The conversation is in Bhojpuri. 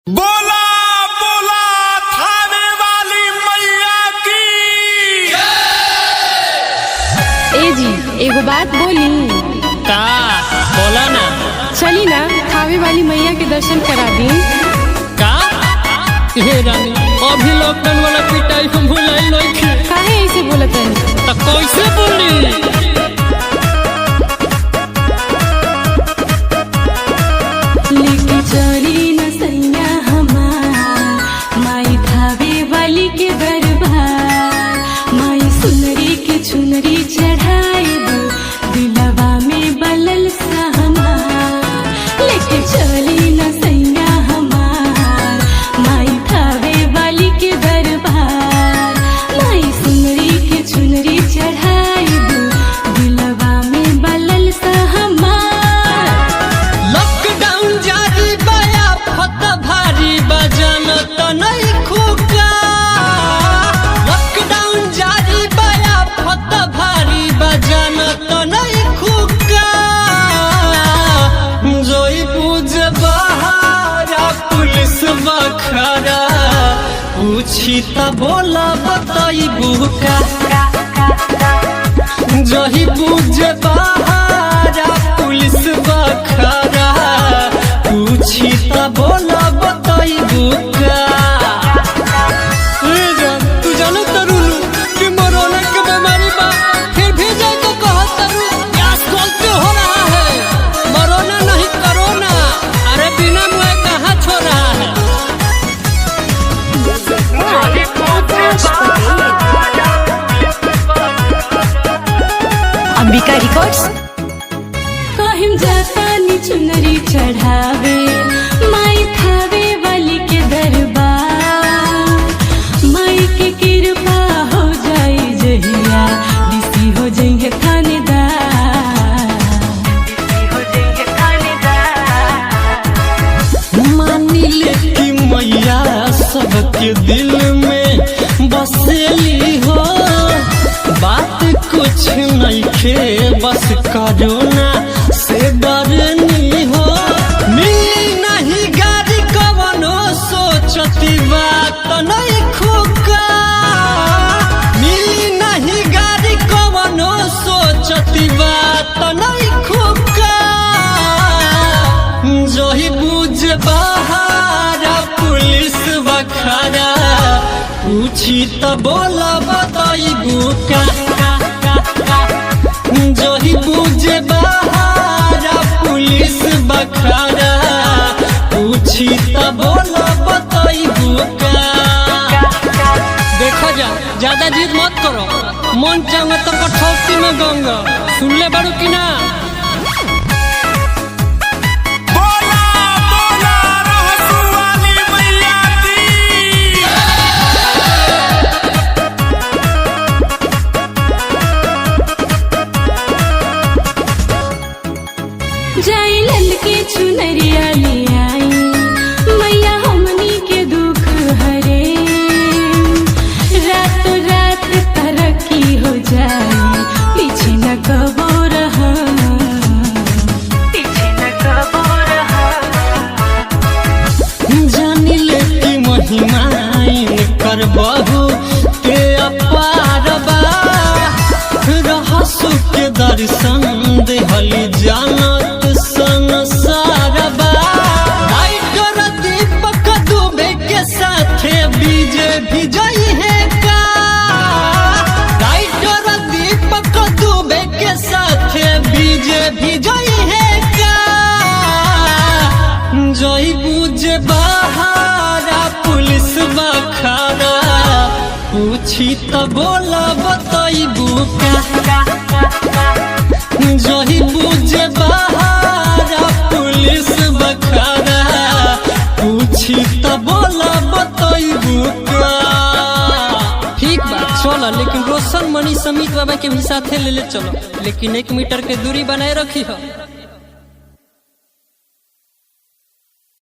बोला बोला थाने वाली मैया की। ए जी एगो बात बोली। का बोला ना। चली ना थावे वाली मैया के दर्शन करा दी। का हे रानी अभी लॉकडाउन वाला पिटाई हम भुलाई नहीं थे। काहे ऐसे बोलत है? तो कैसे बोली? लेके चली न सैया हमार माई थावे वाली के दरबार। माई सुनरी के चुनरी चढ़ाई दिलवा में बलल सा हमार। लेके चली न सैया हमार माई थावे वाली के दरबार। माई सुनरी के चुनरी चढ़ाई दिलवा में बलल सा हमार। लॉकडाउन जारी बया फत भारी बजन तो नहीं खुका। लॉकडाउन जारी बया फत भारी बजन तो नहीं खुका। जोई पूज बहारा पुलिस बखरा पूछी त बोला बताई बुका। जही पूज बहारा पुलिस बखरा पूछी त बोला बताई बुका। तू जानो तरुलू कि कोरोना के बीमारी बा फिर भी जाए तो कहत तरू गैस गलती हो रहा है। कोरोना नहीं कोरोना। अरे बिना मुँह कहाँ छोड़ रहा है। अंबिका रिकॉर्ड्स। कहिम जाता नी चुनरी चढ़ावे माई थावे वाली के दरबार। माई के कृपा हो जाई जहिया दिसी हो जाएंगे मानी ले कि मैया सबके दिल में बसेली हो। बात कुछ नहीं खे बस कोरोना से डरनी हो। मिली नहीं गाड़ी कवनो सोचती बात नहीं खुका। मिली नहीं गाड़ी कवनो सोचती बात नहीं खुका। जोही बुझ बहारा पुलिस बखरा पूछी त बोला बताई बुका। जोही बुझ बहारा पुलिस बखरा पूछी त बोला बताई बुका। देखो ज्यादा जिद मत करो। मन चांगा तो कठौती में गंगा। सुन ले बारू की ना। बोला बोला रहसु वाली मैया की। जाई लल के चुनरिया ले आई मैया हमनी के दुख हरे। रात रात तरक्की हो जाए पीछे न कबो रहा। पीछे न कबो रहा। जानी ले की महिमा कर बहु ते अपार बा। रहसु के दर्शन देहली जानत संसार बा। राइटर दीपक दुबे के साथे बीजे विजयी है का। राइटर दीपक दुबे के साथे बीजे विजयी है का। जोई बुझ बहारा पुलिस बखरा पूछी त बोला बताई बुका। जोही बुझ बहारा पुलिस बखरा पूछी त बोला बताई बुका। ठीक बात चलो, लेकिन रोशन मनी समित बाबा के भी साथे ले चलो। लेकिन 1 मीटर के दूरी बनाए रखी हो।